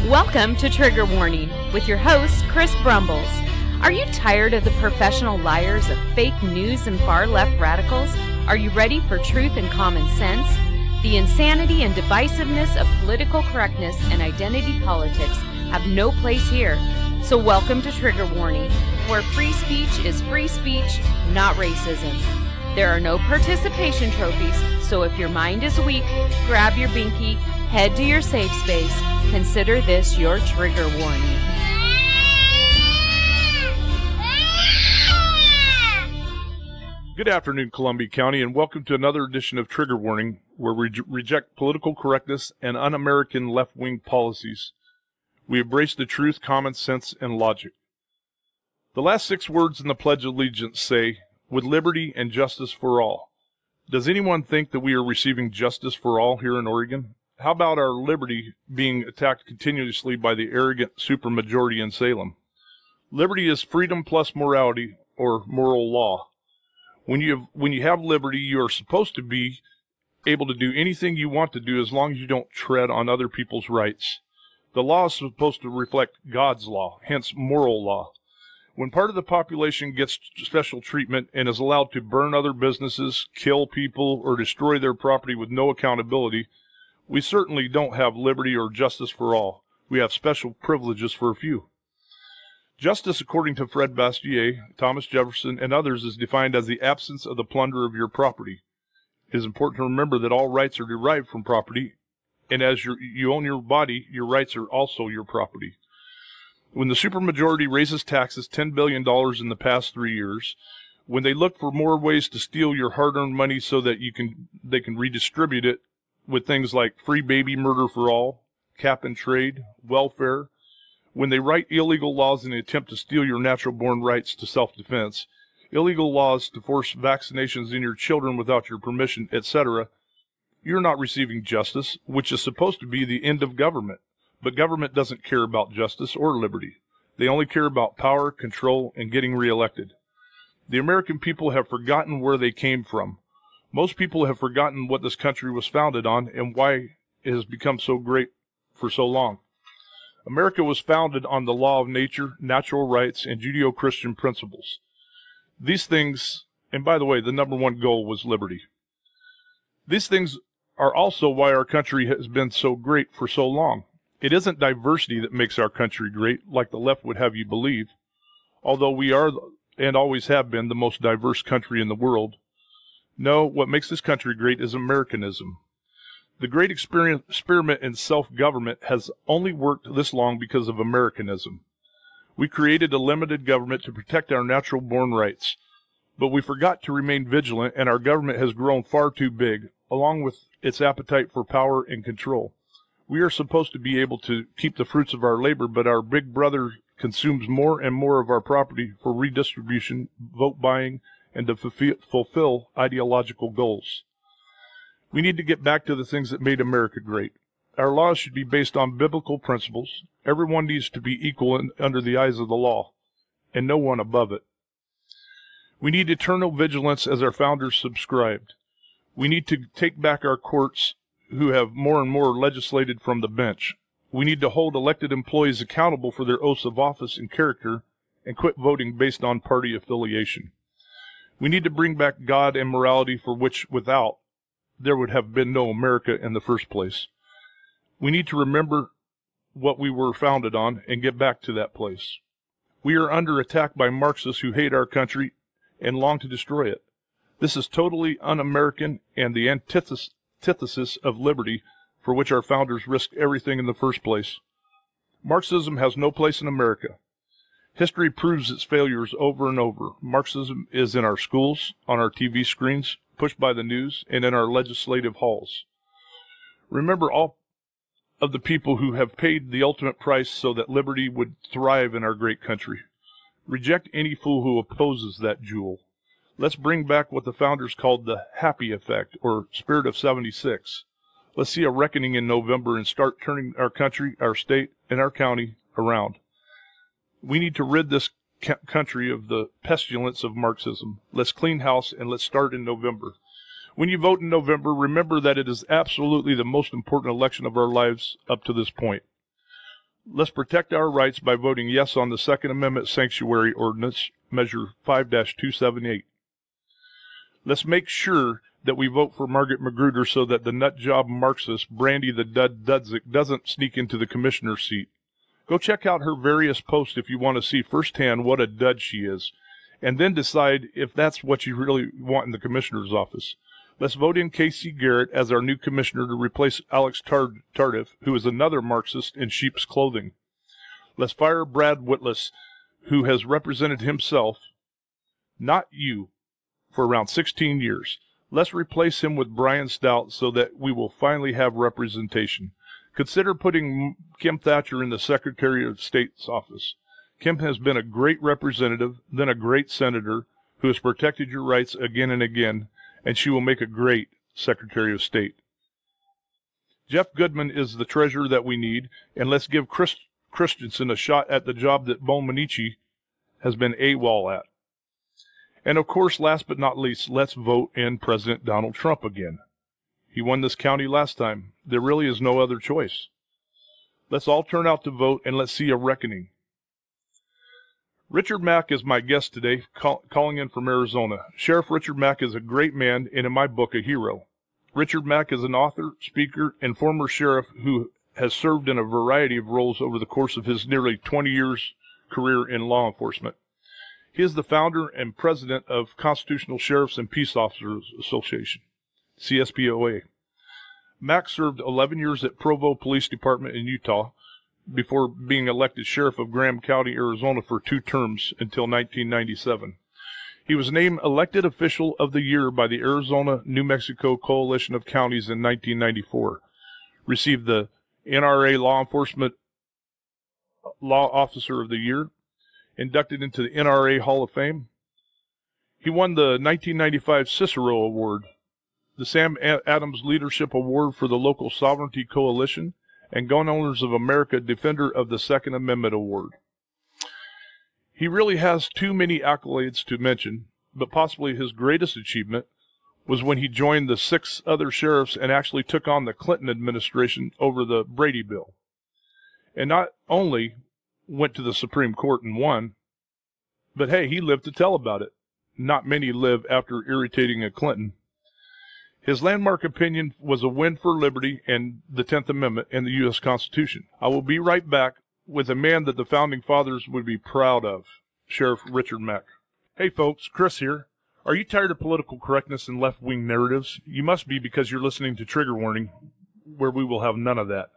Welcome to Trigger Warning with your host, Chris Brumbles. Are you tired of the professional liars of fake news and far-left radicals? Are you ready for truth and common sense? The insanity and divisiveness of political correctness and identity politics have no place here. So welcome to Trigger Warning, where free speech is free speech, not racism. There are no participation trophies, so if your mind is weak, grab your binky, head to your safe space. Consider this your trigger warning. Good afternoon, Columbia County, and welcome to another edition of Trigger Warning, where we reject political correctness and un-American left-wing policies. We embrace the truth, common sense, and logic. The last 6 words in the Pledge of Allegiance say, "with liberty and justice for all." Does anyone think that we are receiving justice for all here in Oregon? How about our liberty being attacked continuously by the arrogant supermajority in Salem? Liberty is freedom plus morality, or moral law. When you have liberty, you are supposed to be able to do anything you want to do as long as you don't tread on other people's rights. The law is supposed to reflect God's law, hence moral law. When part of the population gets special treatment and is allowed to burn other businesses, kill people, or destroy their property with no accountability, we certainly don't have liberty or justice for all. We have special privileges for a few. Justice, according to Fred Bastiat, Thomas Jefferson, and others, is defined as the absence of the plunder of your property. It is important to remember that all rights are derived from property, and as you own your body, your rights are also your property. When the supermajority raises taxes $10 billion in the past 3 years, when they look for more ways to steal your hard-earned money so that they can redistribute it with things like free baby murder for all, cap and trade, welfare, when they write illegal laws in an attempt to steal your natural-born rights to self-defense, illegal laws to force vaccinations in your children without your permission, etc., you're not receiving justice, which is supposed to be the end of government. But government doesn't care about justice or liberty. They only care about power, control, and getting reelected. The American people have forgotten where they came from. Most people have forgotten what this country was founded on and why it has become so great for so long. America was founded on the law of nature, natural rights, and Judeo-Christian principles. These things, and by the way, the number one goal was liberty. These things are also why our country has been so great for so long. It isn't diversity that makes our country great, like the left would have you believe, although we are and always have been the most diverse country in the world. No, what makes this country great is Americanism. The great experiment in self-government has only worked this long because of Americanism. We created a limited government to protect our natural-born rights, but we forgot to remain vigilant, and our government has grown far too big, along with its appetite for power and control. We are supposed to be able to keep the fruits of our labor, but our big brother consumes more and more of our property for redistribution, vote buying, and to fulfill ideological goals. We need to get back to the things that made America great. Our laws should be based on biblical principles. Everyone needs to be equal under the eyes of the law, and no one above it. We need eternal vigilance as our founders subscribed. We need to take back our courts, who have more and more legislated from the bench. We need to hold elected employees accountable for their oaths of office and character and quit voting based on party affiliation. We need to bring back God and morality, for which without there would have been no America in the first place. We need to remember what we were founded on and get back to that place. We are under attack by Marxists who hate our country and long to destroy it. This is totally un-American and the antithesis of liberty, for which our founders risked everything in the first place. Marxism has no place in America. History proves its failures over and over. Marxism is in our schools, on our TV screens, pushed by the news, and in our legislative halls. Remember all of the people who have paid the ultimate price so that liberty would thrive in our great country. Reject any fool who opposes that jewel. Let's bring back what the founders called the happy effect, or spirit of 76. Let's see a reckoning in November and start turning our country, our state, and our county around. We need to rid this country of the pestilence of Marxism. Let's clean house, and let's start in November. When you vote in November, remember that it is absolutely the most important election of our lives up to this point. Let's protect our rights by voting yes on the Second Amendment Sanctuary Ordinance, Measure 5-278. Let's make sure that we vote for Margaret Magruder so that the nutjob Marxist Brandy the Dud Dudzik doesn't sneak into the commissioner's seat. Go check out her various posts if you want to see firsthand what a dud she is, and then decide if that's what you really want in the commissioner's office. Let's vote in Casey Garrett as our new commissioner to replace Alex Tardif, who is another Marxist in sheep's clothing. Let's fire Brad Whitless, who has represented himself, not you, for around 16 years. Let's replace him with Brian Stout so that we will finally have representation. Consider putting Kim Thatcher in the Secretary of State's office. Kim has been a great representative, then a great senator, who has protected your rights again and again, and she will make a great Secretary of State. Jeff Goodman is the treasurer that we need, and let's give Christensen a shot at the job that Bo Minichi has been AWOL at. And of course, last but not least, let's vote in President Donald Trump again. He won this county last time. There really is no other choice. Let's all turn out to vote, and let's see a reckoning. Richard Mack is my guest today, calling in from Arizona. Sheriff Richard Mack is a great man, and in my book, a hero. Richard Mack is an author, speaker, and former sheriff who has served in a variety of roles over the course of his nearly 20 years career in law enforcement. He is the founder and president of Constitutional Sheriffs and Peace Officers Association, CSPOA. Mack served 11 years at Provo Police Department in Utah before being elected sheriff of Graham County, Arizona for 2 terms until 1997. He was named elected official of the year by the Arizona-New Mexico Coalition of Counties in 1994, received the NRA Law Enforcement Law Officer of the Year, inducted into the NRA Hall of Fame. He won the 1995 Cicero Award, the Sam Adams Leadership Award for the Local Sovereignty Coalition, and Gun Owners of America Defender of the Second Amendment Award. He really has too many accolades to mention, but possibly his greatest achievement was when he joined the 6 other sheriffs and actually took on the Clinton administration over the Brady bill. And not only went to the Supreme Court and won, but hey, he lived to tell about it. Not many live after irritating a Clinton. His landmark opinion was a win for liberty and the 10th Amendment and the U.S. Constitution. I will be right back with a man that the Founding Fathers would be proud of, Sheriff Richard Mack. Hey folks, Chris here. Are you tired of political correctness and left-wing narratives? You must be, because you're listening to Trigger Warning, where we will have none of that.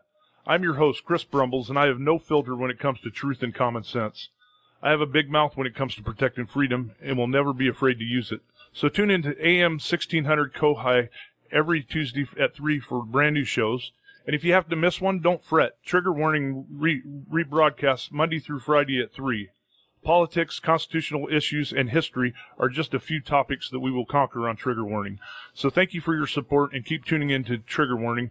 I'm your host, Chris Brumbles, and I have no filter when it comes to truth and common sense. I have a big mouth when it comes to protecting freedom and will never be afraid to use it. So tune in to AM 1600 Kohai every Tuesday at 3 for brand new shows. And if you have to miss one, don't fret. Trigger Warning rebroadcasts Monday through Friday at 3. Politics, constitutional issues, and history are just a few topics that we will conquer on Trigger Warning. So thank you for your support, and keep tuning in to Trigger Warning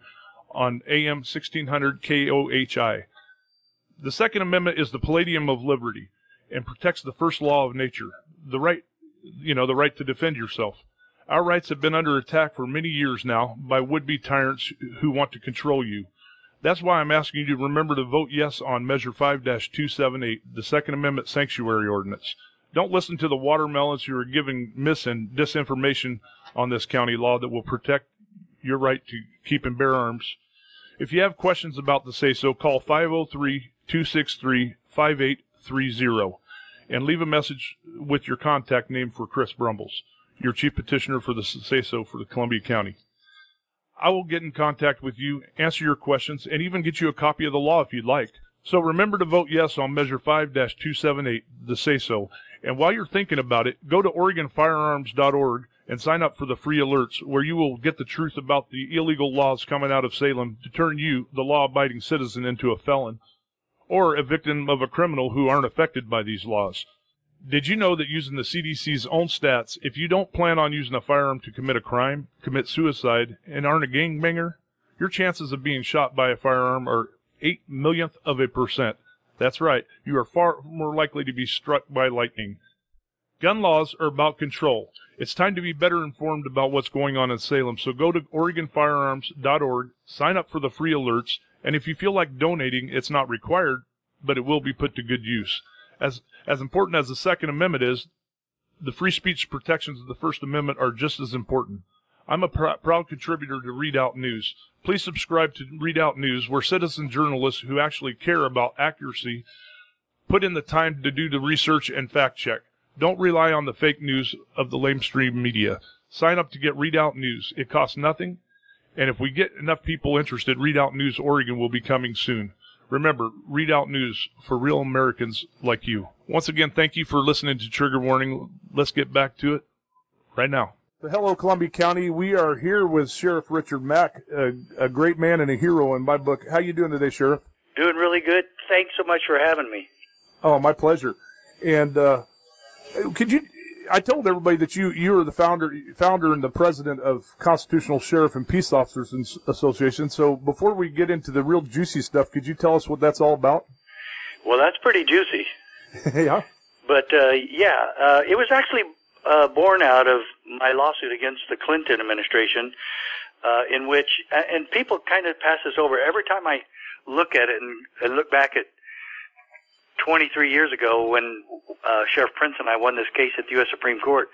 on AM 1600 KOHI. The Second Amendment is the palladium of liberty and protects the first law of nature, the right to defend yourself. Our rights have been under attack for many years now by would-be tyrants who want to control you. That's why I'm asking you to remember to vote yes on Measure 5-278, the Second Amendment Sanctuary Ordinance. Don't listen to the watermelons who are giving mis and disinformation on this county law that will protect your right to keep and bear arms. If you have questions about the say-so, call 503-263-5830 and leave a message with your contact name for Chris Brumbles, your chief petitioner for the say-so for the Columbia County. I will get in contact with you, answer your questions, and even get you a copy of the law if you'd like. So remember to vote yes on Measure 5-278, the say-so. And while you're thinking about it, go to OregonFirearms.org and sign up for the free alerts, where you will get the truth about the illegal laws coming out of Salem to turn you, the law-abiding citizen, into a felon or a victim of a criminal who aren't affected by these laws. Did you know that using the CDC's own stats, if you don't plan on using a firearm to commit a crime, commit suicide, and aren't a gangbanger, your chances of being shot by a firearm are 0.08%. That's right, you are far more likely to be struck by lightning. Gun laws are about control. It's time to be better informed about what's going on in Salem, so go to OregonFirearms.org, sign up for the free alerts, And if you feel like donating, it's not required, but it will be put to good use. As important as the Second Amendment is, the free speech protections of the First Amendment are just as important. I'm a proud contributor to Redoubt News. Please subscribe to Redoubt News, where citizen journalists who actually care about accuracy put in the time to do the research and fact check. Don't rely on the fake news of the lamestream media. Sign up to get Redoubt News. It costs nothing, and if we get enough people interested, Redoubt News Oregon will be coming soon. Remember, Redoubt News for real Americans like you. Once again, thank you for listening to Trigger Warning. Let's get back to it right now. Hello, Columbia County. We are here with Sheriff Richard Mack, a great man and a hero in my book. How you doing today, Sheriff? Doing really good. Thanks so much for having me. Oh, my pleasure. And I told everybody that you are the founder and the president of Constitutional Sheriff and Peace Officers Association. So before we get into the real juicy stuff, could you tell us what that's all about? Well, that's pretty juicy. Yeah. But, it was actually born out of my lawsuit against the Clinton administration, in which, and people kind of pass this over. Every time I look at it and look back at 23 years ago when Sheriff Prince and I won this case at the U.S. Supreme Court,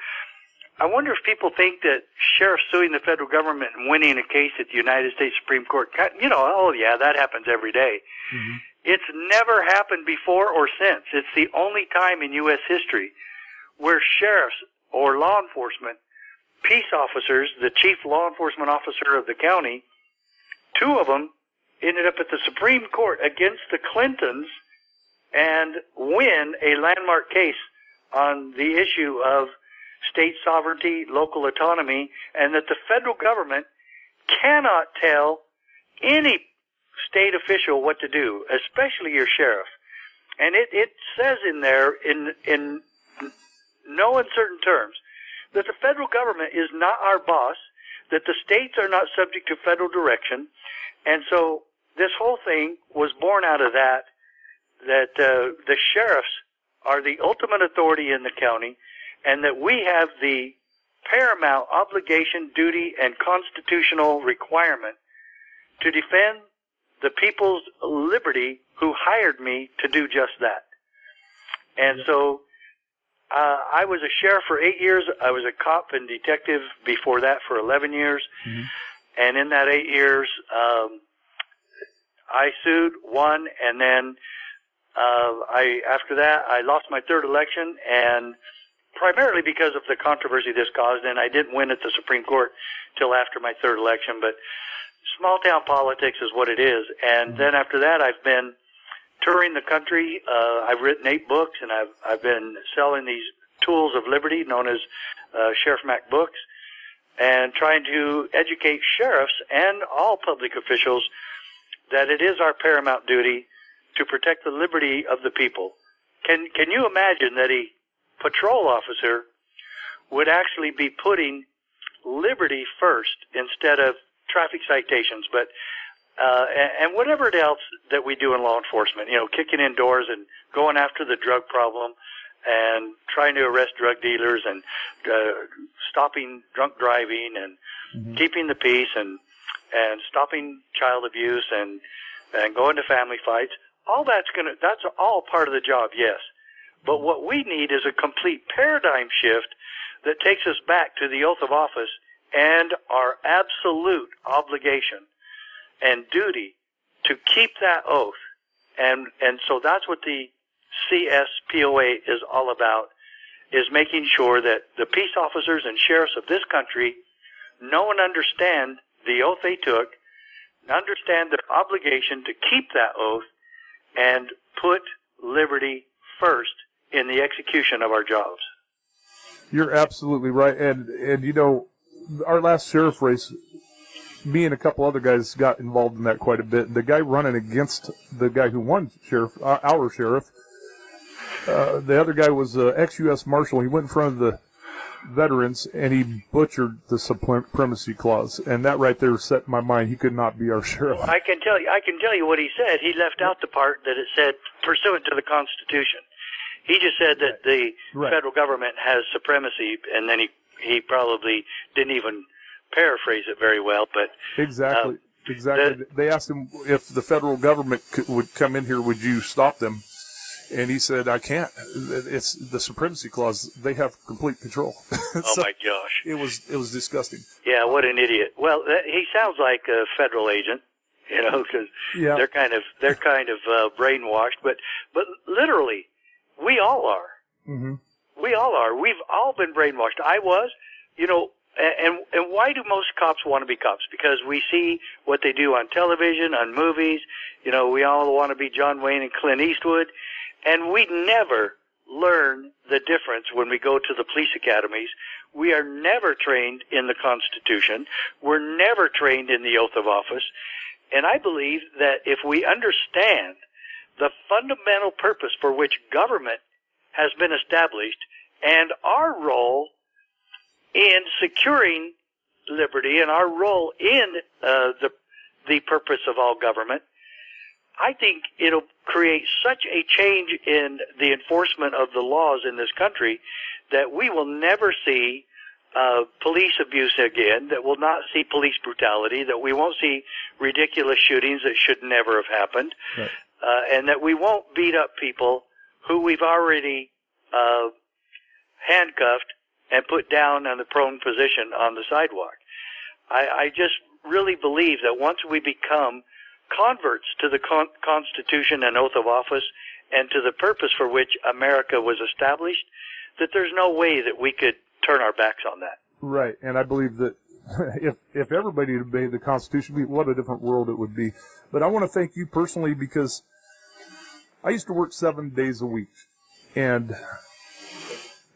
I wonder if people think that sheriffs suing the federal government and winning a case at the United States Supreme Court, oh yeah, that happens every day. Mm-hmm. It's never happened before or since. It's the only time in U.S. history where sheriffs or law enforcement, peace officers, the chief law enforcement officer of the county, two of them ended up at the Supreme Court against the Clintons and win a landmark case on the issue of state sovereignty, local autonomy, and that the federal government cannot tell any state official what to do, especially your sheriff. And it says in there, in no uncertain terms, that the federal government is not our boss, that the states are not subject to federal direction. And so this whole thing was born out of that the sheriffs are the ultimate authority in the county, and that we have the paramount obligation, duty, and constitutional requirement to defend the people's liberty who hired me to do just that. And so I was a sheriff for 8 years. I was a cop and detective before that for 11 years. Mm-hmm. And in that 8 years, I sued, won, and then after that, I lost my third election, and primarily because of the controversy this caused, and I didn't win at the Supreme Court till after my third election, but small town politics is what it is. And then after that, I've been touring the country. I've written 8 books, and I've been selling these tools of liberty known as Sheriff Mack books, and trying to educate sheriffs and all public officials that it is our paramount duty to protect the liberty of the people. Can you imagine that a patrol officer would actually be putting liberty first instead of traffic citations, but and whatever else that we do in law enforcement, kicking in doors and going after the drug problem and trying to arrest drug dealers and stopping drunk driving and keeping the peace and stopping child abuse and going to family fights. All that's all part of the job, yes. But what we need is a complete paradigm shift that takes us back to the oath of office and our absolute obligation and duty to keep that oath. And so that's what the CSPOA is all about, is making sure that the peace officers and sheriffs of this country know and understand the oath they took, understand their obligation to keep that oath, and put liberty first in the execution of our jobs. You're absolutely right. And our last sheriff race, me and a couple other guys got involved in that quite a bit. The guy running against the guy who won our sheriff, the other guy was an ex-U.S. Marshal. He went in front of the veterans, and he butchered the supremacy clause, and that right there set my mind. He could not be our sheriff. I can tell you what he said. He left out the part that it said pursuant to the Constitution. He just said that the federal government has supremacy, and then he probably didn't even paraphrase it very well. But exactly. Exactly. They asked him if the federal government would come in here, would you stop them? And he said, I can't. It's the supremacy clause. They have complete control. Oh, so my gosh. It was disgusting. Yeah, what an idiot. Well, he sounds like a federal agent, because they're kind of brainwashed. But literally, we all are. Mm-hmm. We all are. We've all been brainwashed. I was, and why do most cops want to be cops? Because we see what they do on television, on movies. We all want to be John Wayne and Clint Eastwood. And we never learn the difference when we go to the police academies. We are never trained in the Constitution. We're never trained in the oath of office. And I believe that if we understand the fundamental purpose for which government has been established and our role in securing liberty and our role in the purpose of all government, I think it'll create such a change in the enforcement of the laws in this country that we will never see police abuse again, that we'll not see police brutality, that we won't see ridiculous shootings that should never have happened, right. And that we won't beat up people who we've already handcuffed and put down on the prone position on the sidewalk. I just really believe that once we become converts to the Constitution and oath of office and to the purpose for which America was established, that there's no way that we could turn our backs on that. Right, and I believe that if everybody obeyed the Constitution, what a different world it would be. But I want to thank you personally because I used to work 7 days a week, and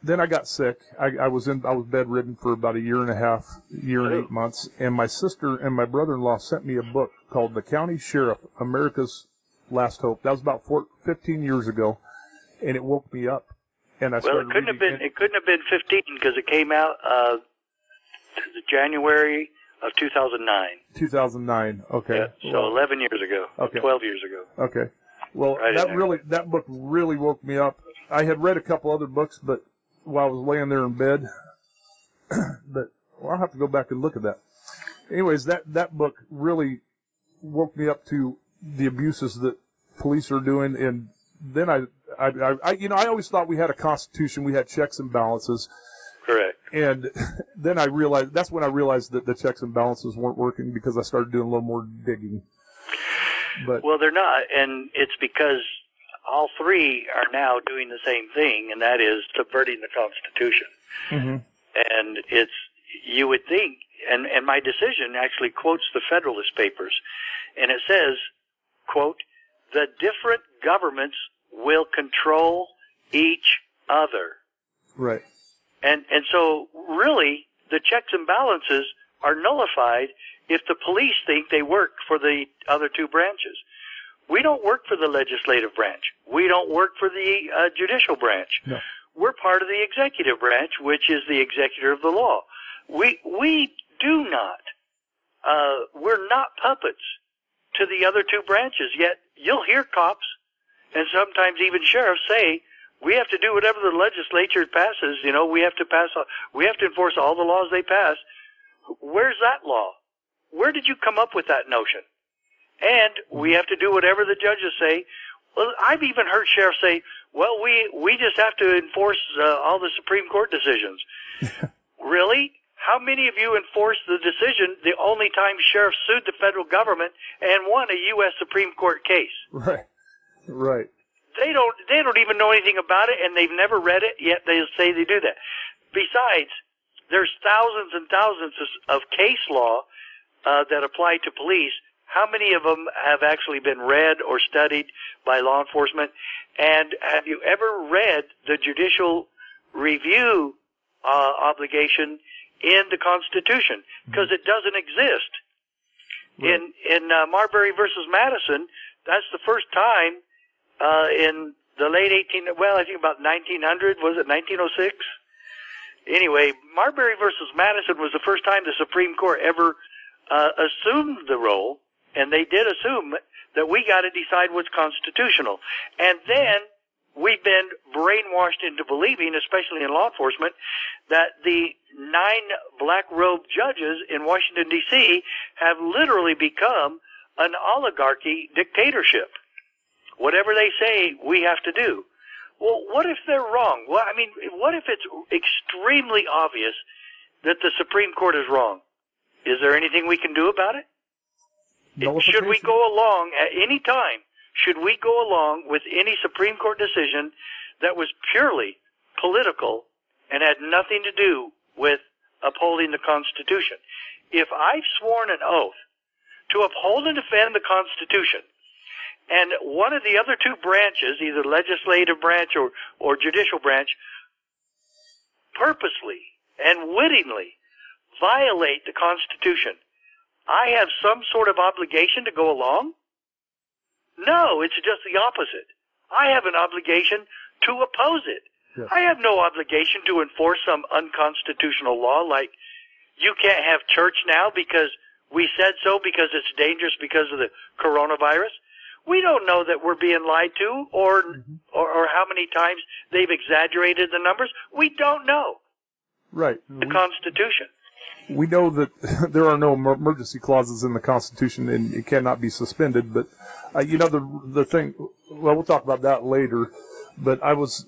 then I got sick. I was bedridden for about a year and 8 months, and my sister and my brother-in-law sent me a book called The County Sheriff, America's Last Hope. That was about 15 years ago, and it woke me up. And it couldn't have been 15 because it came out January of 2009. 2009. Okay. Yeah, so 11 years ago. Okay. 12 years ago. Okay. Well, that book really woke me up. I had read a couple other books, but while I was laying there in bed, but I'll have to go back and look at that. Anyways, that book really woke me up to the abuses that police are doing, and then I always thought we had a Constitution, we had checks and balances. Correct. And then that's when I realized that the checks and balances weren't working because I started doing a little more digging. Well, they're not, and it's because all three are now doing the same thing, and that is subverting the Constitution. Mm-hmm. And you would think, and my decision actually quotes the Federalist Papers, and it says, quote, "The different governments will control each other." Right. And so really the checks and balances are nullified if the police think they work for the other two branches. We don't work for the legislative branch. We don't work for the judicial branch. No. We're part of the executive branch, which is the executor of the law. We do not, we're not puppets to the other two branches, yet you'll hear cops and sometimes even sheriffs say, we have to do whatever the legislature passes. We have to enforce all the laws they pass. Where's that law? Where did you come up with that notion? And we have to do whatever the judges say. Well, I've even heard sheriffs say, well, we just have to enforce all the Supreme Court decisions. Really? How many of you enforced the decision the only time sheriffs sued the federal government and won a U.S. Supreme Court case? Right. Right. They don't even know anything about it, and they've never read it, yet they say they do that. Besides, there's thousands and thousands of case law that apply to police. How many of them have actually been read or studied by law enforcement? And have you ever read the judicial review obligation in the Constitution? Because it doesn't exist. Right. In Marbury versus Madison, that's the first time in the late I think about 1900, was it 1906? Anyway, Marbury versus Madison was the first time the Supreme Court ever assumed the role, and they did assume that we got to decide what's constitutional. And then we've been brainwashed into believing, especially in law enforcement, that the 9 black-robed judges in Washington, D.C. have literally become an oligarchy dictatorship. Whatever they say, we have to do. Well, what if they're wrong? Well, I mean, what if it's extremely obvious that the Supreme Court is wrong? Is there anything we can do about it? Should we go along at any time? Should we go along with any Supreme Court decision that was purely political and had nothing to do with upholding the Constitution? If I've sworn an oath to uphold and defend the Constitution, and one of the other 2 branches, either legislative branch or judicial branch, purposely and wittingly violate the Constitution, I have some sort of obligation to go along? No, it's just the opposite. I have an obligation to oppose it. Yes. I have no obligation to enforce some unconstitutional law like you can't have church now because we said so because it's dangerous because of the coronavirus. We don't know that we're being lied to or how many times they've exaggerated the numbers. We don't know. Right. The Constitution. We know that there are no emergency clauses in the Constitution and it cannot be suspended. But, you know, the thing, well, we'll talk about that later. But I don't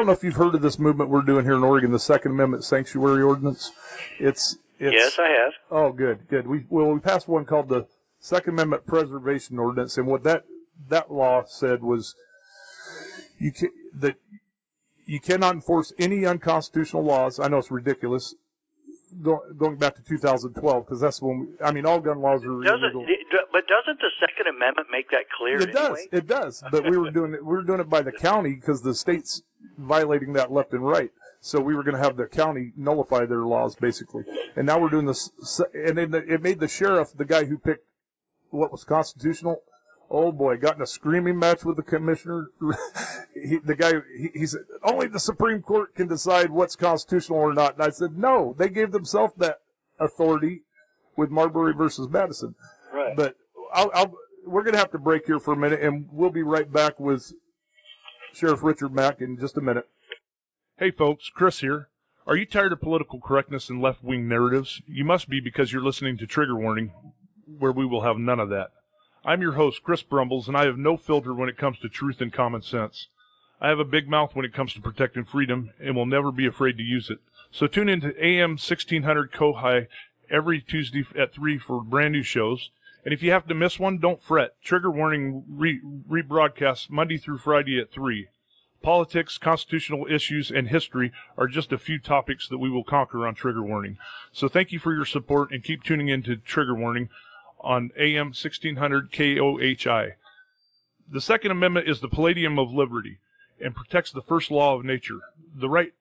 know if you've heard of this movement we're doing here in Oregon, the Second Amendment Sanctuary Ordinance. It's yes, I have. Oh, good. We passed one called the Second Amendment Preservation Ordinance, and what that law said was that you cannot enforce any unconstitutional laws. I know it's ridiculous. Going back to 2012, because that's when all gun laws are illegal. But doesn't the Second Amendment make that clear? It does. Anyway? It does. But we were doing it by the county because the state's violating that left and right. So we were going to have the county nullify their laws, basically. And now we're doing this. And then it made the sheriff, the guy who picked what was constitutional, oh boy, got in a screaming match with the commissioner. He said, only the Supreme Court can decide what's constitutional or not. And I said, no, they gave themselves that authority with Marbury versus Madison. Right. But we're going to have to break here for a minute, and we'll be right back with Sheriff Richard Mack in just a minute. Hey, folks, Chris here. Are you tired of political correctness and left-wing narratives? You must be, because you're listening to Trigger Warning, where we will have none of that. I'm your host, Chris Brumbles, and I have no filter when it comes to truth and common sense. I have a big mouth when it comes to protecting freedom and will never be afraid to use it. So tune in to AM 1600 Kohai every Tuesday at 3 for brand new shows. And if you have to miss one, don't fret. Trigger Warning rebroadcasts Monday through Friday at 3. Politics, constitutional issues, and history are just a few topics that we will conquer on Trigger Warning. So thank you for your support, and keep tuning in to Trigger Warning on AM 1600 KOHI. The Second Amendment is the palladium of liberty and protects the first law of nature, the right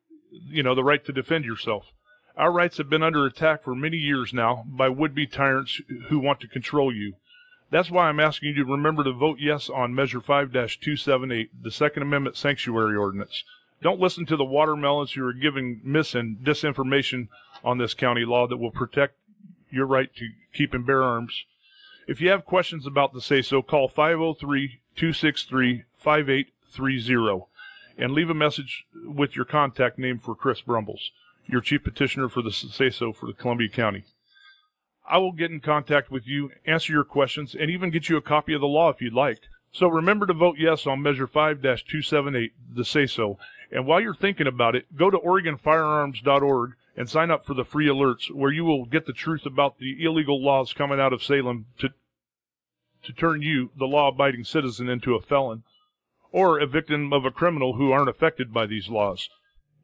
to defend yourself. Our rights have been under attack for many years now by would-be tyrants who want to control you. That's why I'm asking you to remember to vote yes on Measure 5-278, the Second Amendment Sanctuary Ordinance. Don't listen to the watermelons who are giving mis and disinformation on this county law that will protect your right to keep and bear arms. If you have questions about the say-so, call 503-263-5830 and leave a message with your contact name for Chris Brumbles, your chief petitioner for the say-so for the Columbia County. I will get in contact with you, answer your questions, and even get you a copy of the law if you'd like. So remember to vote yes on Measure 5-278, the say-so. And while you're thinking about it, go to OregonFirearms.org and sign up for the free alerts, where you will get the truth about the illegal laws coming out of Salem to turn you, the law-abiding citizen, into a felon or a victim of a criminal who aren't affected by these laws.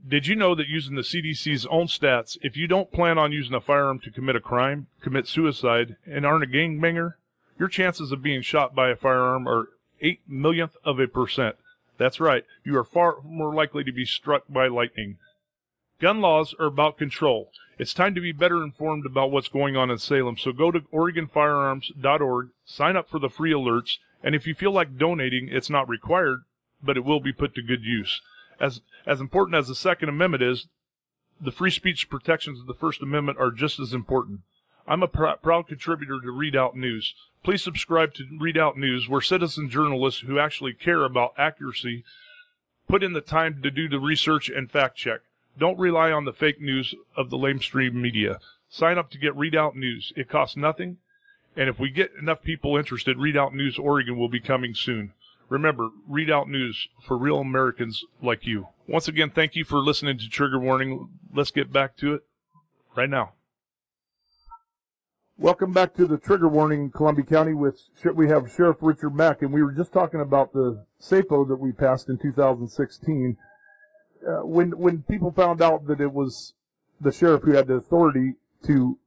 Did you know that using the CDC's own stats, if you don't plan on using a firearm to commit a crime, commit suicide, and aren't a gangbanger, your chances of being shot by a firearm are 0.08%. That's right, you are far more likely to be struck by lightning. Gun laws are about control. It's time to be better informed about what's going on in Salem, so go to OregonFirearms.org, sign up for the free alerts, and if you feel like donating, it's not required, but it will be put to good use. As important as the Second Amendment is, the free speech protections of the First Amendment are just as important. I'm a proud contributor to Redoubt News. Please subscribe to Redoubt News, where citizen journalists who actually care about accuracy put in the time to do the research and fact check. Don't rely on the fake news of the lamestream media. Sign up to get Redoubt News. It costs nothing, and if we get enough people interested, Redoubt News Oregon will be coming soon. Remember, Redoubt News for real Americans like you. Once again, thank you for listening to Trigger Warning. Let's get back to it right now. Welcome back to the Trigger Warning in Columbia County. We have Sheriff Richard Mack, and we were just talking about the SAPO that we passed in 2016. When people found out that it was the sheriff who had the authority to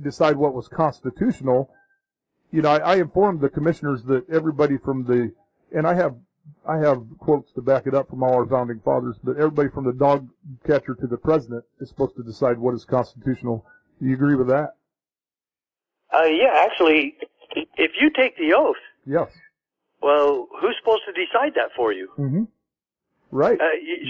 decide what was constitutional, I informed the commissioners that everybody from and I have quotes to back it up from all our founding fathers, but everybody from the dog catcher to the president is supposed to decide what is constitutional. Do you agree with that? Yeah, actually, if you take the oath, yes. Well, who's supposed to decide that for you? Mm-hmm. Right.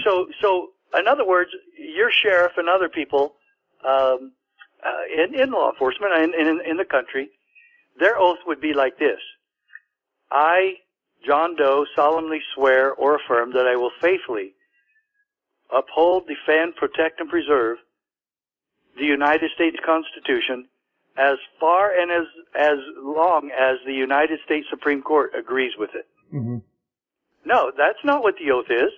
So, in other words, your sheriff and other people in law enforcement and in the country, their oath would be like this: I, John Doe, solemnly swear or affirm that I will faithfully uphold, defend, protect, and preserve the United States Constitution as far and as long as the United States Supreme Court agrees with it. Mm-hmm. No, that's not what the oath is.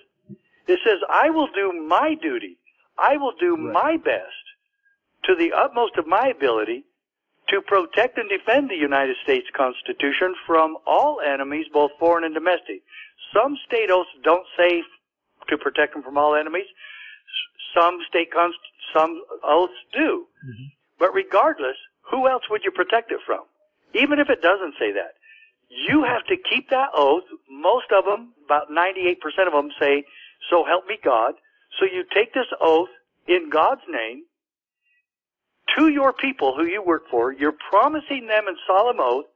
It says, I will do my duty. I will do my best to the utmost of my ability to protect and defend the United States Constitution from all enemies, both foreign and domestic. Some state oaths don't say to protect them from all enemies. Some oaths do. Mm-hmm. But regardless, who else would you protect it from? Even if it doesn't say that. You have to keep that oath. Most of them, about 98% of them, say, so help me God. So you take this oath in God's name to your people who you work for. You're promising them in solemn oath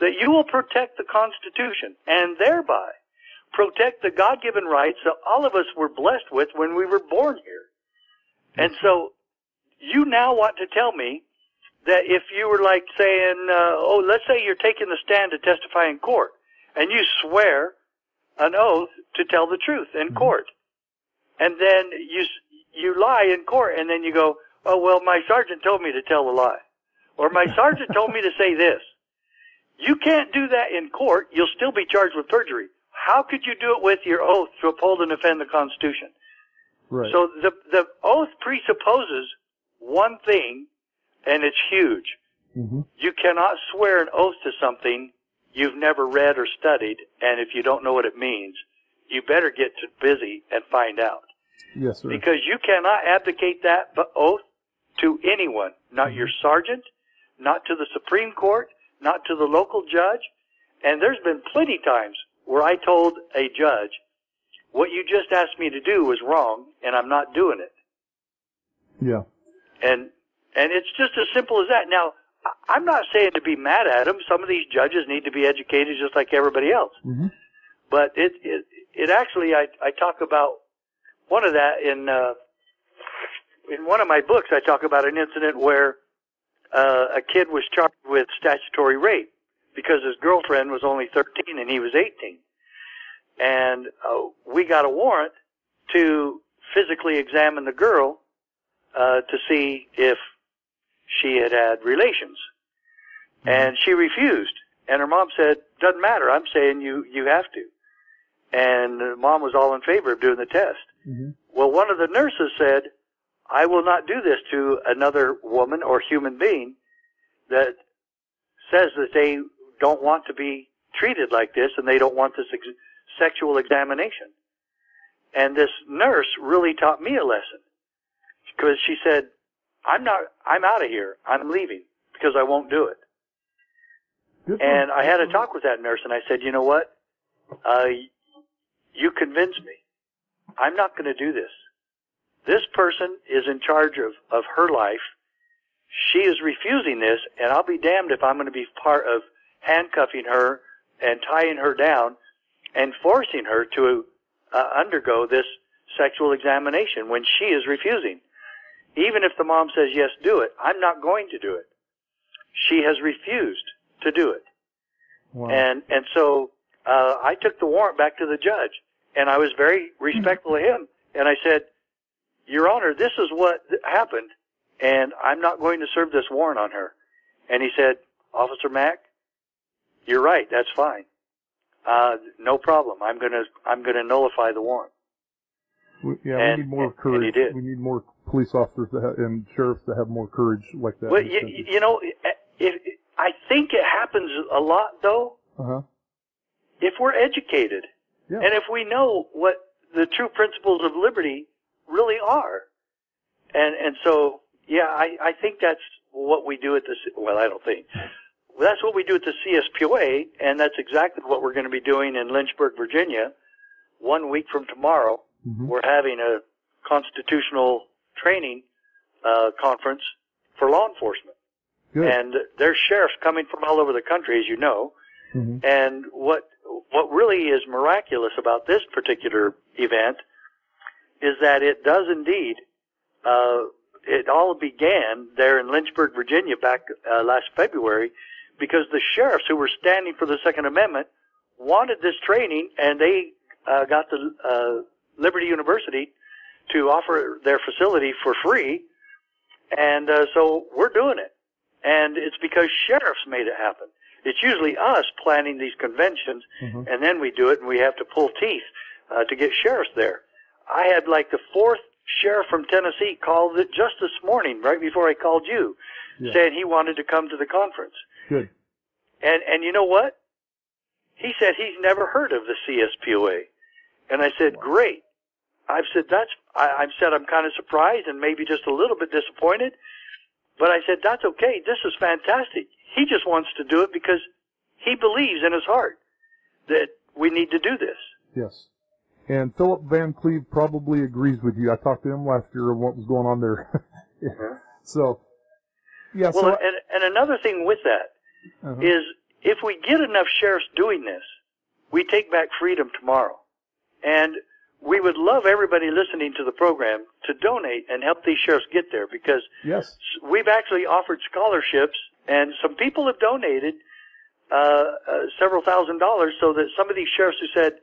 that you will protect the Constitution and thereby protect the God-given rights that all of us were blessed with when we were born here. And so you now want to tell me that if you were like saying, let's say you're taking the stand to testify in court, and you swear an oath to tell the truth in court, and then you lie in court, and then you go, oh, well, my sergeant told me to tell the lie, or my sergeant told me to say this. You can't do that in court. You'll still be charged with perjury. How could you do it with your oath to uphold and defend the Constitution? Right. So the oath presupposes one thing, and it's huge. Mm-hmm. You cannot swear an oath to something you've never read or studied, and if you don't know what it means, you better get busy and find out. Yes, sir. Because you cannot abdicate that oath to anyone, not your sergeant, not to the Supreme Court, not to the local judge. And there's been plenty times where I told a judge, what you just asked me to do was wrong, and I'm not doing it. Yeah. And it's just as simple as that. Now, I'm not saying to be mad at them. Some of these judges need to be educated just like everybody else. Mm-hmm. But it actually, I talk about one of that in one of my books. I talk about an incident where a kid was charged with statutory rape because his girlfriend was only 13 and he was 18. And we got a warrant to physically examine the girl to see if she had had relations. And she refused. And her mom said, doesn't matter, I'm saying you have to. And the mom was all in favor of doing the test. Mm-hmm. Well, one of the nurses said, I will not do this to another woman or human being that says that they don't want to be treated like this and they don't want this sexual examination. And this nurse really taught me a lesson, because she said, I'm out of here. I'm leaving because I won't do it. And I had a talk with that nurse, and I said, you know what? You convinced me. I'm not going to do this. This person is in charge of her life. She is refusing this, and I'll be damned if I'm going to be part of handcuffing her and tying her down and forcing her to undergo this sexual examination when she is refusing. Even if the mom says, yes, do it, I'm not going to do it. She has refused to do it. Wow. And so I took the warrant back to the judge, and I was very respectful of him. And I said, Your Honor, this is what happened, and I'm not going to serve this warrant on her. And he said, Officer Mack, you're right, that's fine. No problem. I'm gonna nullify the warrant. We need more courage. And he did. We need more police officers and sheriffs to have more courage like that. Well, you know, I think it happens a lot, though, if we're educated. Yeah. And if we know what the true principles of liberty really are. And so, yeah, I think that's what we do at the, well, I don't think. That's what we do at the CSPOA, and that's exactly what we're going to be doing in Lynchburg, Virginia. 1 week from tomorrow, we're having a constitutional training conference for law enforcement. Good. And there's sheriffs coming from all over the country, as you know. And what really is miraculous about this particular event is that it does indeed, it all began there in Lynchburg, Virginia back last February, because the sheriffs who were standing for the Second Amendment wanted this training, and they got the Liberty University to offer their facility for free. And so we're doing it. And it's because sheriffs made it happen. It's usually us planning these conventions, and then we do it, and we have to pull teeth to get sheriffs there. I had like the fourth sheriff from Tennessee called it just this morning, right before I called you, saying he wanted to come to the conference. Good. And you know what? He said he's never heard of the CSPOA. And I said, great. I've said, I'm kind of surprised and maybe just a little bit disappointed. But I said, that's okay. This is fantastic. He just wants to do it because he believes in his heart that we need to do this. Yes. And Philip Van Cleve probably agrees with you. I talked to him last year on what was going on there. So, yeah. Well, and another thing with that is if we get enough sheriffs doing this, we take back freedom tomorrow. And we would love everybody listening to the program to donate and help these sheriffs get there, because we've actually offered scholarships, and some people have donated several $1,000s so that some of these sheriffs who said,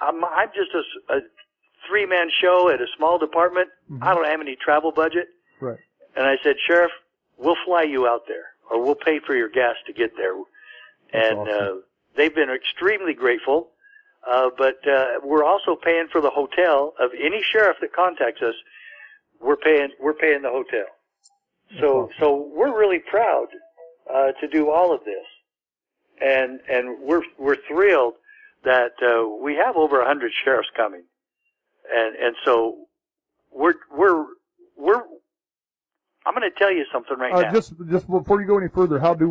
I'm just a three-man show at a small department. I don't have any travel budget. Right. And I said, Sheriff, we'll fly you out there, or we'll pay for your gas to get there. That's and awesome. They've been extremely grateful. But we're also paying for the hotel of any sheriff that contacts us. We're paying the hotel. So we're really proud to do all of this, and we're thrilled that we have over 100 sheriffs coming, and so we're. I'm going to tell you something right now. Just before you go any further, how do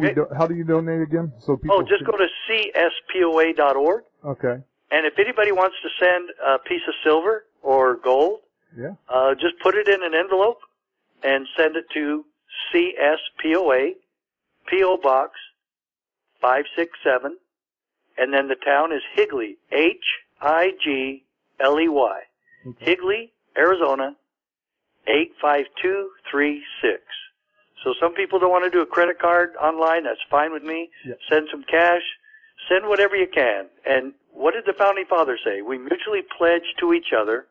you donate again? So people. Just go to cspoa.org. Okay. And if anybody wants to send a piece of silver or gold, just put it in an envelope and send it to CSPOA, P.O. Box 567, and then the town is Higley, Higley, Higley, Arizona, 85236. So some people don't want to do a credit card online. That's fine with me. Send some cash. Send whatever you can. And what did the Founding Fathers say? We mutually pledge to each other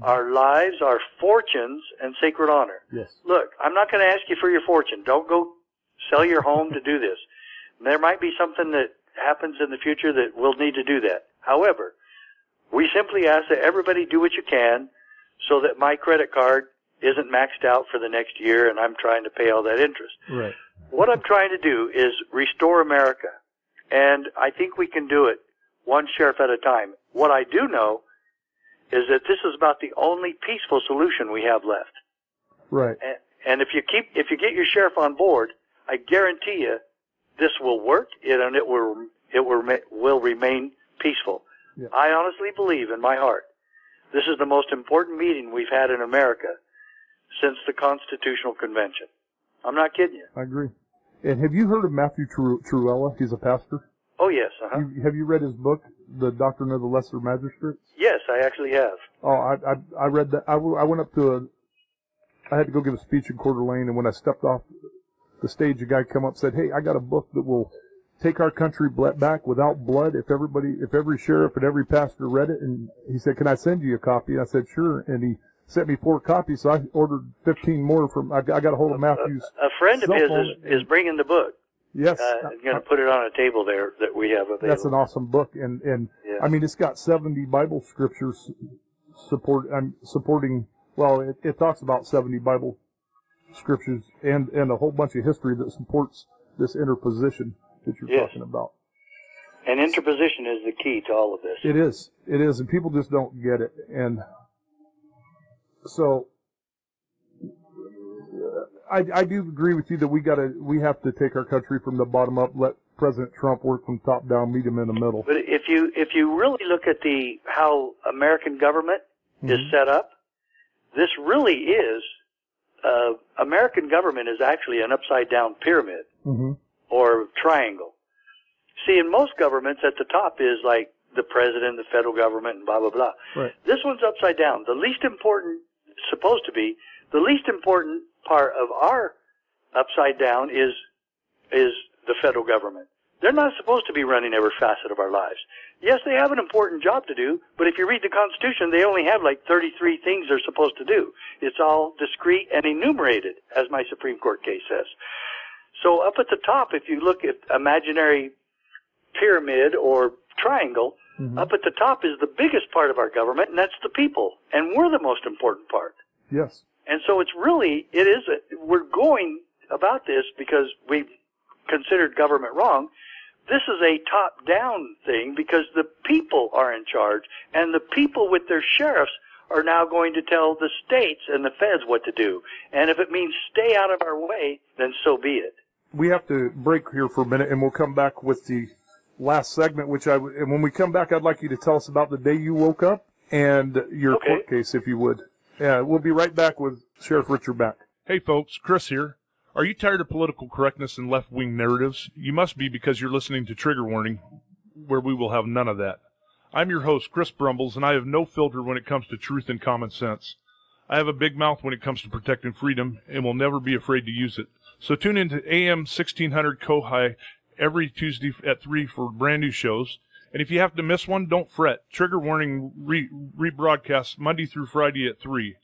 our lives, our fortunes, and sacred honor. Yes. Look, I'm not going to ask you for your fortune. Don't go sell your home to do this. There might be something that happens in the future that we'll need to do that. However, we simply ask that everybody do what you can so that my credit card isn't maxed out for the next year and I'm trying to pay all that interest. Right. What I'm trying to do is restore America. And I think we can do it one sheriff at a time. What I do know is that this is about the only peaceful solution we have left. Right. And if you get your sheriff on board, I guarantee you this will work and it will remain peaceful. Yeah. I honestly believe in my heart this is the most important meeting we've had in America since the Constitutional Convention. I'm not kidding you. I agree. And have you heard of Matthew Truella? He's a pastor. Oh, yes. Have you read his book, The Doctrine of the Lesser Magistrate? Yes, I actually have. Oh, I read that. I went up to I had to go give a speech in Coeur d'Alene, and when I stepped off the stage, a guy come up and said, "Hey, I got a book that will take our country back without blood if every sheriff and every pastor read it." And he said, "Can I send you a copy?" And I said, "Sure." And he sent me 4 copies, so I ordered 15 more from. I got a hold of Matthew's. A friend of his is bringing the book. Yes, I'm going to put it on a table there that we have available. That's an awesome book, and yeah. I mean, it's got 70 Bible scriptures supporting. Well, it talks about 70 Bible scriptures and a whole bunch of history that supports this interposition that you're talking about. And interposition is the key to all of this. It is, and people just don't get it. And so, I do agree with you that we have to take our country from the bottom up. Let President Trump work from top down, meet him in the middle. But if you really look at how American government is set up, this really is American government is actually an upside down pyramid or triangle. See, in most governments, at the top is like the president, the federal government, and blah blah blah. Right. This one's upside down. The least important, supposed to be, the least important part of our upside down is the federal government. They're not supposed to be running every facet of our lives. Yes, they have an important job to do, but if you read the Constitution, they only have like 33 things they're supposed to do. It's all discrete and enumerated, as my Supreme Court case says. So up at the top, if you look at imaginary pyramid or triangle, up at the top is the biggest part of our government, and that's the people. And we're the most important part. Yes. And so we're going about this because we've considered government wrong. This is a top-down thing because the people are in charge, and the people with their sheriffs are now going to tell the states and the feds what to do. And if it means stay out of our way, then so be it. We have to break here for a minute, and we'll come back with the last segment, and when we come back, I'd like you to tell us about the day you woke up and your court case, if you would. Yeah, we'll be right back with Sheriff Richard Mack. Hey, folks, Chris here. Are you tired of political correctness and left-wing narratives? You must be, because you're listening to Trigger Warning, where we will have none of that. I'm your host, Chris Brumbles, and I have no filter when it comes to truth and common sense. I have a big mouth when it comes to protecting freedom and will never be afraid to use it. So tune into AM 1600 Kohai every Tuesday at 3 for brand new shows. And if you have to miss one, don't fret. Trigger Warning rebroadcasts Monday through Friday at 3.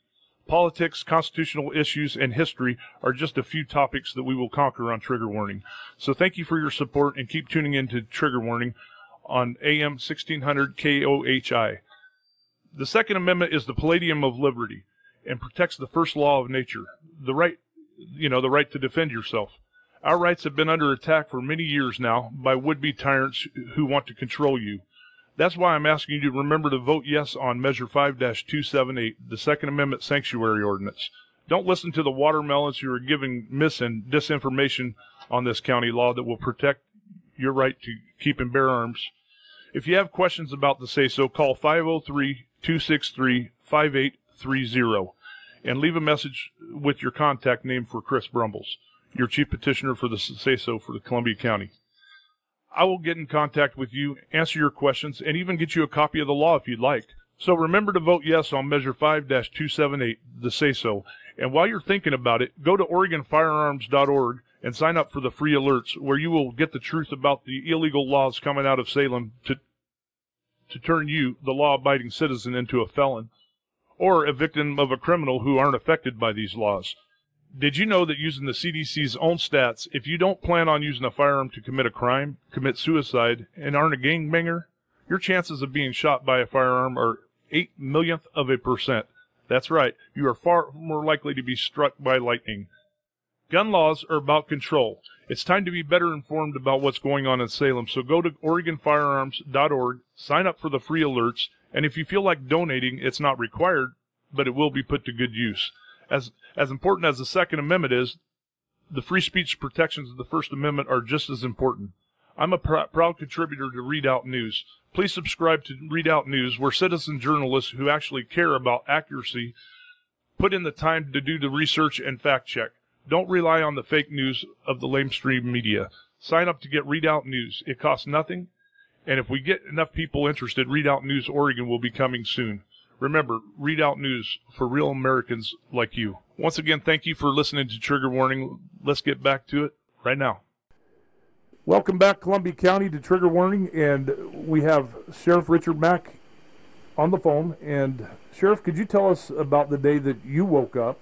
Politics, constitutional issues, and history are just a few topics that we will conquer on Trigger Warning. So thank you for your support, and keep tuning in to Trigger Warning on AM 1600 KOHI. The Second Amendment is the palladium of liberty and protects the first law of nature, the right to defend yourself. Our rights have been under attack for many years now by would-be tyrants who want to control you. That's why I'm asking you to remember to vote yes on Measure 5-278, the Second Amendment Sanctuary Ordinance. Don't listen to the watermelons who are giving mis and disinformation on this county law that will protect your right to keep and bear arms. If you have questions about the say-so, call 503-263-5830 and leave a message with your contact name for Chris Brumbles, your chief petitioner for the say-so for the Columbia County. I will get in contact with you, answer your questions, and even get you a copy of the law if you'd like. So remember to vote yes on Measure 5-278, the say-so. And while you're thinking about it, go to OregonFirearms.org and sign up for the free alerts, where you will get the truth about the illegal laws coming out of Salem to turn you, the law-abiding citizen, into a felon or a victim of a criminal who aren't affected by these laws. Did you know that using the CDC's own stats, if you don't plan on using a firearm to commit a crime, commit suicide, and aren't a gangbanger, your chances of being shot by a firearm are 0.08%. That's right, you are far more likely to be struck by lightning. Gun laws are about control. It's time to be better informed about what's going on in Salem, so go to OregonFirearms.org, sign up for the free alerts, and if you feel like donating, it's not required, but it will be put to good use. As important as the Second Amendment is, the free speech protections of the First Amendment are just as important. I'm a proud contributor to Redoubt News. Please subscribe to Redoubt News, where citizen journalists who actually care about accuracy put in the time to do the research and fact check. Don't rely on the fake news of the lamestream media. Sign up to get Redoubt News. It costs nothing, and if we get enough people interested, Redoubt News Oregon will be coming soon. Remember, Redoubt News for real Americans like you. Once again, thank you for listening to Trigger Warning. Let's get back to it right now. Welcome back, Columbia County, to Trigger Warning, and we have Sheriff Richard Mack on the phone. And Sheriff, could you tell us about the day that you woke up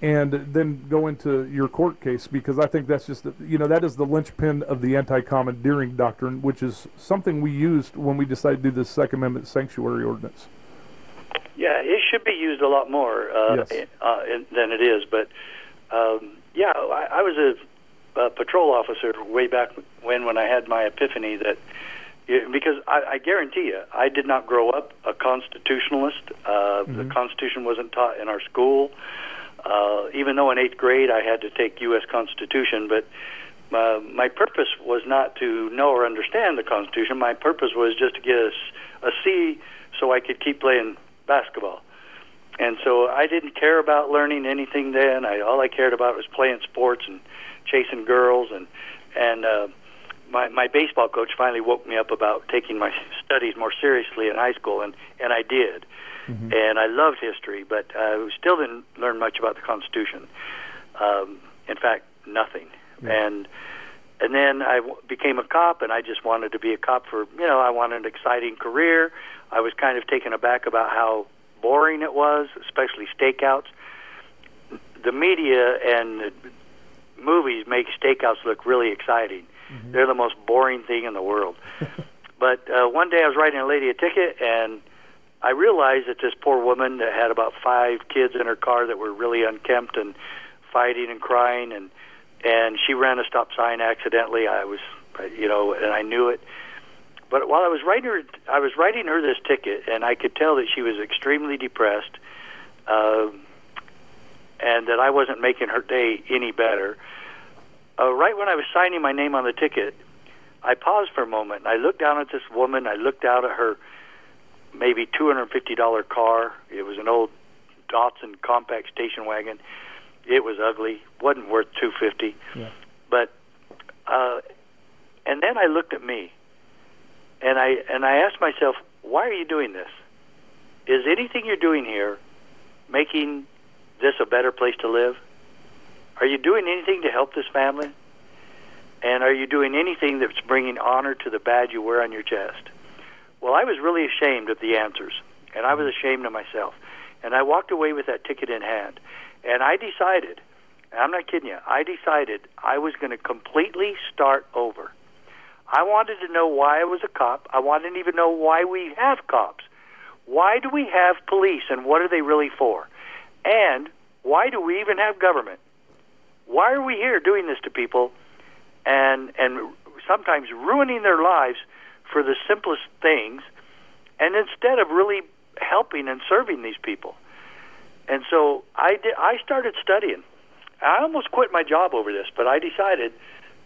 and then go into your court case? Because I think that's just, that is the linchpin of the anti-commandeering doctrine, which is something we used when we decided to do the Second Amendment sanctuary ordinance. Yeah, it should be used a lot more Yes. Than it is. But, I was a patrol officer way back when I had my epiphany that, because I guarantee you, I did not grow up a constitutionalist. The Constitution wasn't taught in our school. Even though in 8th grade I had to take U.S. Constitution, but my purpose was not to know or understand the Constitution. My purpose was just to get a C so I could keep playing basketball. And so I didn't care about learning anything then. All I cared about was playing sports and chasing girls. And my baseball coach finally woke me up about taking my studies more seriously in high school, and I did. And I loved history, but I still didn't learn much about the Constitution. In fact, nothing. And then I became a cop, and I just wanted to be a cop for, I wanted an exciting career. I was kind of taken aback about how boring it was, especially stakeouts. The media and the movies make stakeouts look really exciting. They're the most boring thing in the world. But one day I was writing a lady a ticket, and I realized that this poor woman that had about 5 kids in her car that were really unkempt and fighting and crying, and she ran a stop sign accidentally. I was, and I knew it. But while I was writing her this ticket, and I could tell that she was extremely depressed, and that I wasn't making her day any better. Right when I was signing my name on the ticket, I paused for a moment, and I looked down at this woman. I looked out at her maybe $250 car. It was an old Datsun compact station wagon. It was ugly. Wasn't worth $250. Yeah. But and then I looked at me, and I asked myself, why are you doing this? Is anything you're doing here making this a better place to live? Are you doing anything to help this family? And are you doing anything that's bringing honor to the badge you wear on your chest? Well, I was really ashamed of the answers, and I was ashamed of myself. And I walked away with that ticket in hand. And I decided, and I'm not kidding you, I decided I was going to completely start over. I wanted to know why I was a cop. I wanted to even know why we have cops. Why do we have police, and what are they really for? And why do we even have government? Why are we here doing this to people and sometimes ruining their lives for the simplest things, and instead of really helping and serving these people? And so I started studying. I almost quit my job over this, but I decided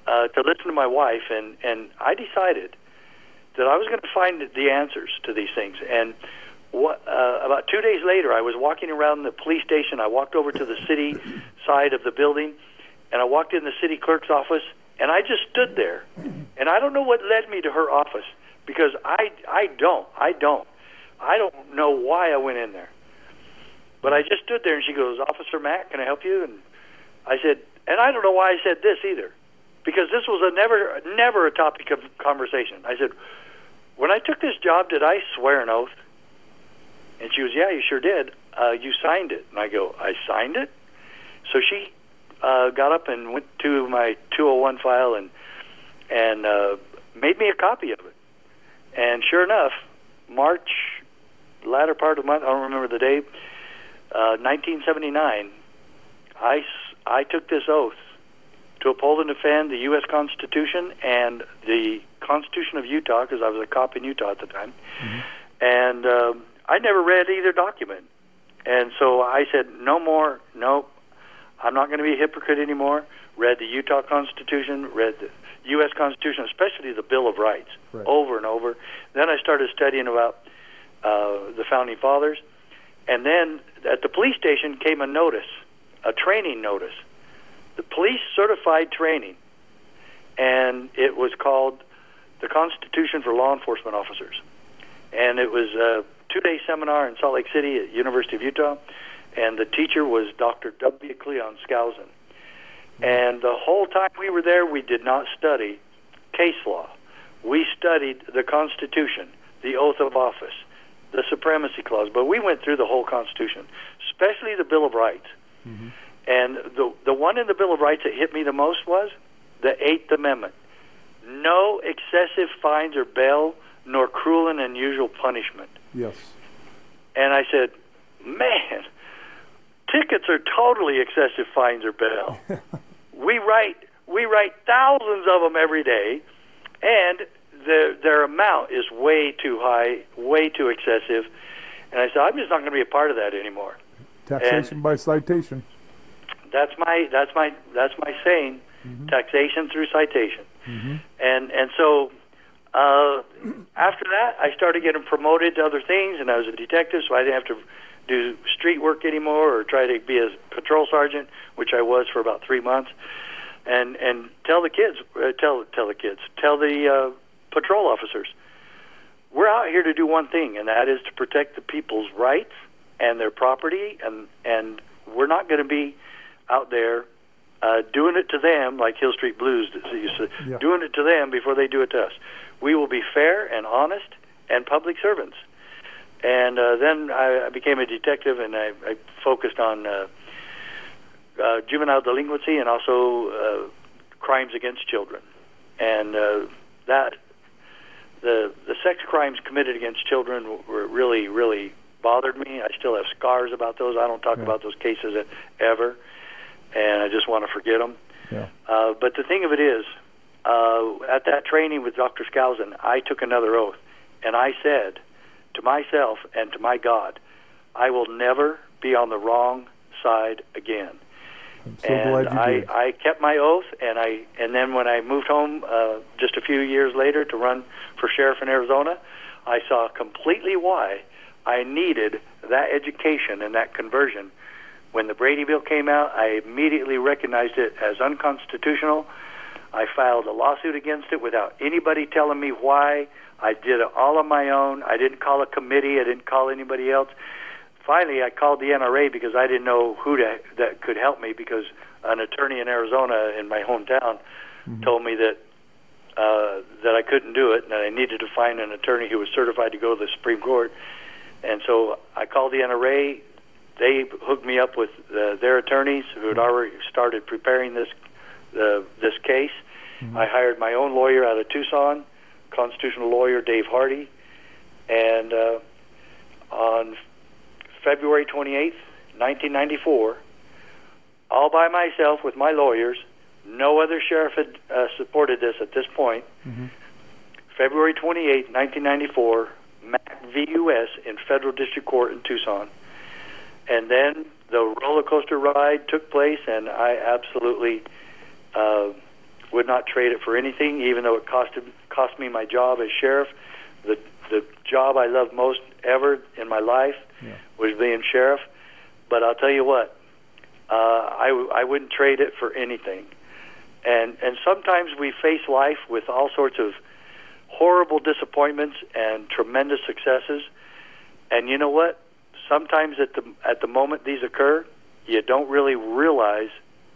to listen to my wife, and I decided that I was going to find the answers to these things. And about 2 days later, I was walking around the police station. I walked over to the city side of the building, and I walked in the city clerk's office, and I just stood there. And I don't know what led me to her office, because I don't know why I went in there. But I just stood there, and she goes, "Officer Mack, can I help you?" And I said, and I don't know why I said this either, because this was never a topic of conversation. I said, "When I took this job, did I swear an oath?" And she goes, "Yeah, you sure did. You signed it." And I go, "I signed it?" So she got up and went to my 201 file and made me a copy of it. And sure enough, March, latter part of the month, I don't remember the day, 1979, I took this oath to uphold and defend the U.S. Constitution and the Constitution of Utah, because I was a cop in Utah at the time. And I never read either document. And so I said, nope, I'm not going to be a hypocrite anymore. Read the Utah Constitution, read the U.S. Constitution, especially the Bill of Rights, over and over. Then I started studying about the Founding Fathers. And then at the police station came a notice, a training notice, the police certified training. And it was called the Constitution for Law Enforcement Officers. And it was 2-day seminar in Salt Lake City at University of Utah, and the teacher was Dr. W. Cleon Skousen. And the whole time we were there, we did not study case law. We studied the Constitution, the oath of office, the Supremacy Clause, but we went through the whole Constitution, especially the Bill of Rights. Mm-hmm. And the one in the Bill of Rights that hit me the most was the 8th Amendment. No excessive fines or bail, nor cruel and unusual punishment. Yes. And I said, man, tickets are totally excessive fines or bail. we write thousands of them every day, and their amount is way too high, way too excessive. And I said, I'm just not going to be a part of that anymore. Taxation by citation. That's my saying. Mm-hmm. Taxation through citation. Mm-hmm. And so after that, I started getting promoted to other things, and I was a detective, so I didn't have to do street work anymore or try to be a patrol sergeant, which I was for about 3 months. And tell the patrol officers, we're out here to do one thing, and that is to protect the people's rights and their property, and we're not going to be out there doing it to them like Hill Street Blues used to, yeah. Doing it to them before they do it to us. We will be fair and honest and public servants. And then I became a detective, and I focused on juvenile delinquency and also crimes against children. And the sex crimes committed against children were really, really bothered me. I still have scars about those. I don't talk about those cases ever, and I just want to forget them. Yeah. But the thing of it is, at that training with Dr. Skousen, I took another oath, and I said to myself and to my God, I will never be on the wrong side again. I'm so glad you did. I kept my oath, and then when I moved home just a few years later to run for sheriff in Arizona, I saw completely why I needed that education and that conversion. When the Brady Bill came out, I immediately recognized it as unconstitutional. I filed a lawsuit against it without anybody telling me why. I did it all on my own. I didn't call a committee. I didn't call anybody else. Finally, I called the NRA because I didn't know who that could help me, because an attorney in Arizona in my hometown told me that I couldn't do it, and that I needed to find an attorney who was certified to go to the Supreme Court. And so I called the NRA. They hooked me up with their attorneys who had already started preparing this case. Mm-hmm. I hired my own lawyer out of Tucson, constitutional lawyer Dave Hardy, and on February 28th, 1994, all by myself with my lawyers, no other sheriff had supported this at this point. Mm-hmm. February 28th, 1994, Mack v. U.S. in Federal District Court in Tucson. And then the roller coaster ride took place, and I absolutely would not trade it for anything, even though it cost me my job as sheriff. The job I loved most ever in my life was being sheriff. But I'll tell you what, I wouldn't trade it for anything. And sometimes we face life with all sorts of horrible disappointments and tremendous successes. And you know what? Sometimes at the moment these occur, you don't really realize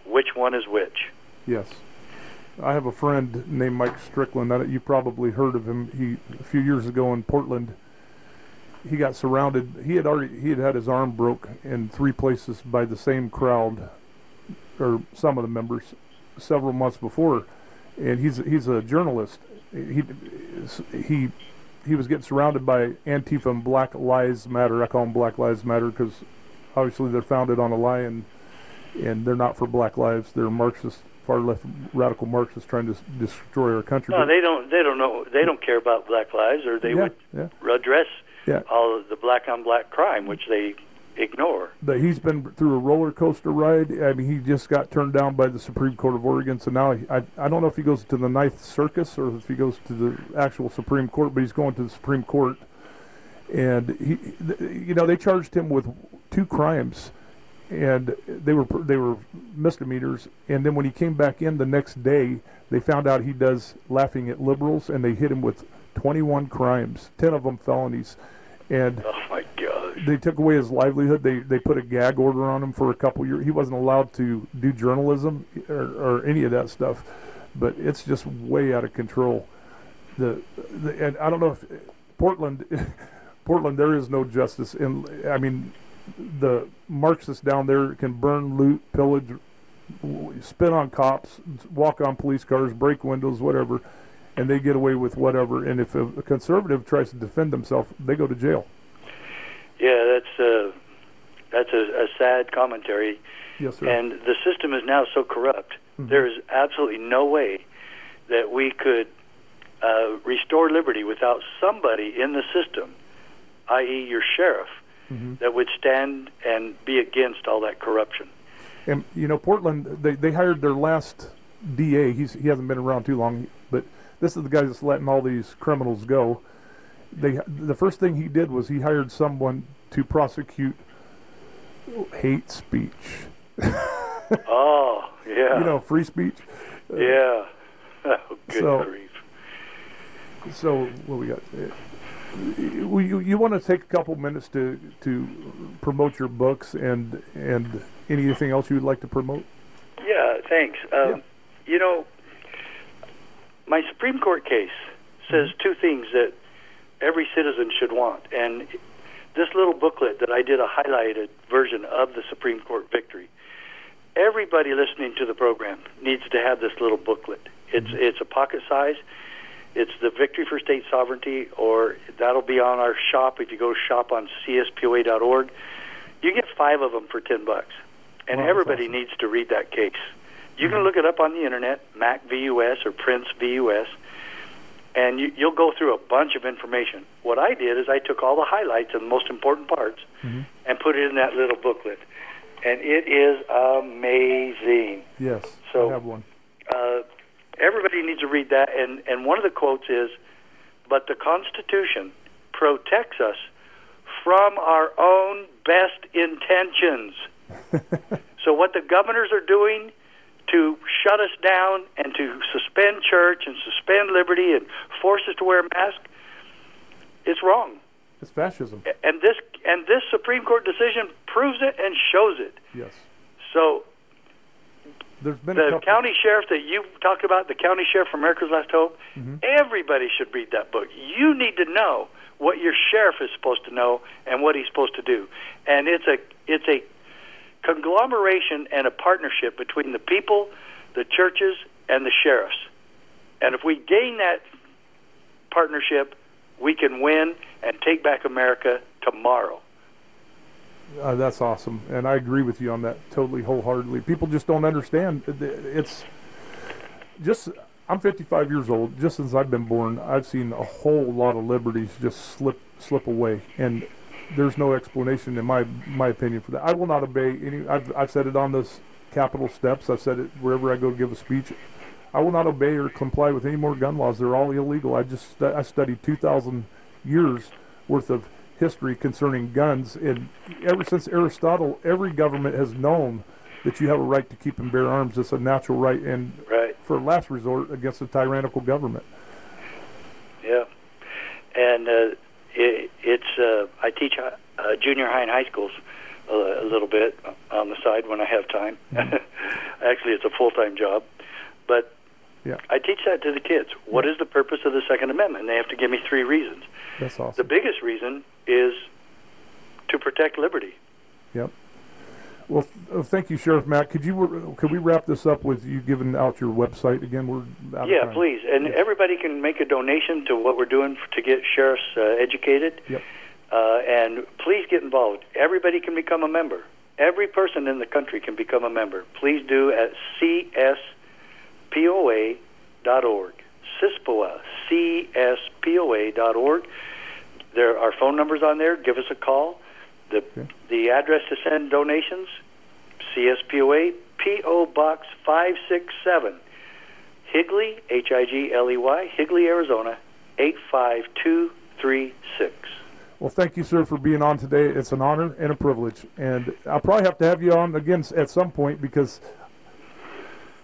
which one is which. Yes. I have a friend named Mike Strickland. You probably heard of him. A few years ago in Portland, he got surrounded. He had had his arm broke in 3 places by the same crowd, or some of the members, several months before. And he's a journalist. He was getting surrounded by Antifa and Black Lives Matter. I call them Black Lives Matter because obviously they're founded on a lie, and they're not for black lives. They're Marxist, far left radical Marxists trying to destroy our country. No, they don't know. They don't care about black lives, or they would address all of the black on black crime, which they ignore. But he's been through a roller coaster ride. I mean, he just got turned down by the Supreme Court of Oregon. So now I don't know if he goes to the Ninth Circus or if he goes to the actual Supreme Court, but he's going to the Supreme Court. And they charged him with 2 crimes, and they were misdemeanors. And then when he came back in the next day, they found out he does laughing at liberals, and they hit him with 21 crimes, 10 of them felonies. And oh my gosh, they took away his livelihood. They put a gag order on him for a couple years. He wasn't allowed to do journalism or any of that stuff. But it's just way out of control. And I don't know if Portland, there is no justice. And I mean, the Marxists down there can burn, loot, pillage, spit on cops, walk on police cars, break windows, whatever, and they get away with whatever. And if a conservative tries to defend himself, they go to jail. Yeah, that's a sad commentary. Yes, sir. And the system is now so corrupt. Mm-hmm. There is absolutely no way that we could restore liberty without somebody in the system, i.e. your sheriff, mm-hmm. that would stand and be against all that corruption. And, you know, Portland, they hired their last DA. He hasn't been around too long, but this is the guy that's letting all these criminals go. The first thing he did was he hired someone to prosecute hate speech. Oh, yeah. You know, free speech. Yeah. Oh, good grief. So, what we got? You want to take a couple minutes to promote your books and anything else you would like to promote? Yeah, thanks. You know, my Supreme Court case says two things that every citizen should want. And this little booklet that I did a highlighted version of the Supreme Court victory, everybody listening to the program needs to have this little booklet. It's a pocket size. It's the Victory for State Sovereignty, or that'll be on our shop. If you go shop on cspoa.org, you get 5 of them for $10. And wow, everybody awesome. needs to read that case. You can look it up on the internet, Mack VUS or Prince VUS, and you'll go through a bunch of information. What I did is I took all the highlights and the most important parts mm-hmm. and put it in that little booklet. And it is amazing. Yes, so, I have one. Everybody needs to read that. And one of the quotes is, "But the Constitution protects us from our own best intentions." So what the governors are doing to shut us down and to suspend church and suspend liberty and force us to wear a mask, it's wrong. It's fascism. And this Supreme Court decision proves it and shows it. Yes. So there's been the county sheriff that you talked about, the county sheriff from America's Last Hope, mm-hmm. everybody should read that book. You need to know what your sheriff is supposed to know and what he's supposed to do. And it's a conglomeration and a partnership between the people, the churches, and the sheriffs. And if we gain that partnership, we can win and take back America tomorrow. That's awesome, and I agree with you on that totally wholeheartedly. People just don't understand. It's just, I'm 55 years old. Just since I've been born, I've seen a whole lot of liberties just slip away, and there's no explanation, in my opinion, for that. I will not obey any. I've said it on this Capitol steps. I've said it wherever I go to give a speech. I will not obey or comply with any more gun laws. They're all illegal. I studied 2,000 years worth of history concerning guns, and ever since Aristotle, every government has known that you have a right to keep and bear arms. It's a natural right, and for last resort against a tyrannical government. Yeah, and I teach junior high and high schools a little bit on the side when I have time. Mm-hmm. Actually, it's a full-time job, but yeah. I teach that to the kids. What is the purpose of the Second Amendment? And they have to give me 3 reasons. That's awesome. The biggest reason is to protect liberty. Yep. Well, thank you, Sheriff Mack. Could we wrap this up with you giving out your website again? We're out of time. Please. And everybody can make a donation to what we're doing to get sheriffs educated. Yep. And please get involved. Everybody can become a member. Every person in the country can become a member. Please do at cspoa.org. CISPOA, CSPOA.org. There are phone numbers on there. Give us a call. The address to send donations, CSPOA, P.O. Box 567, Higley, Higley, Higley, Arizona, 85236. Well, thank you, sir, for being on today. It's an honor and a privilege. And I'll probably have to have you on again at some point because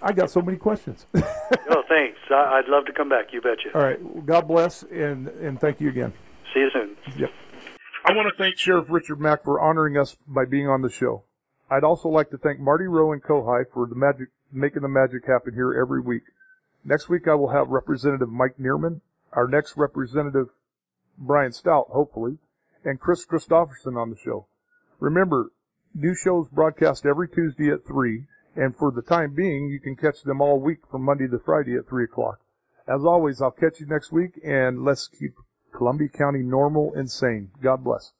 I got so many questions. Oh, thanks. I'd love to come back. You betcha. All right. Well, God bless, and thank you again. See you soon. Yep. I want to thank Sheriff Richard Mack for honoring us by being on the show. I'd also like to thank Marty Rowe and Kohai for making the magic happen here every week. Next week I will have Representative Mike Neerman, our next Representative Brian Stout, hopefully, and Chris Christopherson on the show. Remember, new shows broadcast every Tuesday at 3, and for the time being, you can catch them all week from Monday to Friday at 3 o'clock. As always, I'll catch you next week, and let's keep Columbia County normal and sane. God bless.